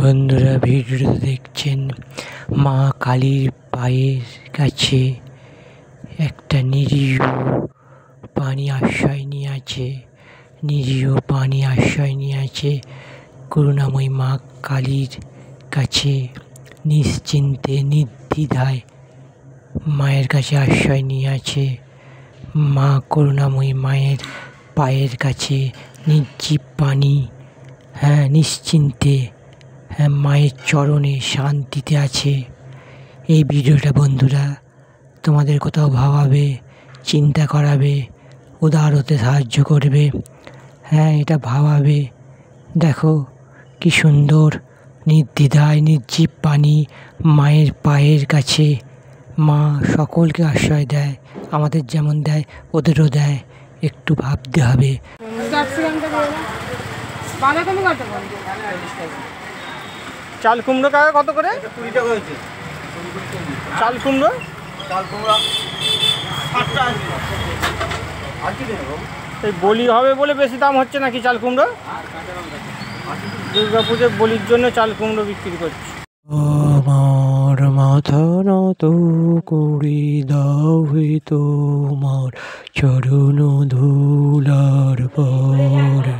বন্ধুরা ভিডিওটা দেখছেন মা কালীর পায়ের কাছে একটা নিরীহ প্রাণী আশ্রয় নিয়ে আছে। করুণাময়ী মা কালীর কাছে নিশ্চিন্তে নির্দ্বিধায় মায়ের কাছে আশ্রয় নিয়ে আছে। মা করুণাময়ী মায়ের পায়ের কাছে নির্জীব প্রাণী নিশ্চিন্তে মায়ের চরণে শান্তিতে আছে। এই ভিডিওটা বন্ধুরা তোমাদের কোথাও ভাবাবে, চিন্তা করাবে, উদার হতে সাহায্য করবে। এটা ভাবাবে। দেখো কি সুন্দর নির্দ্বিধায় নির্জীব প্রাণী মায়ের পায়ের কাছে। মা সকলকে আশ্রয় দেয়, আমাদের যেমন দেয় ওদেরও দেয়। একটু ভাবতে হবে। চাল কুমড়ো কাকা কত করে? 20 টাকা হয়েছে। চাল কুমড়ো এই বলি হবে বলে বেশি দাম হচ্ছে নাকি চাল কুমড়ো? দুর্গা পুজোর বলির জন্য চাল কুমড়ো বিক্রি করছি। আমার মাথা নত করে দাও হে তোমার চরণ ধুলার পরে।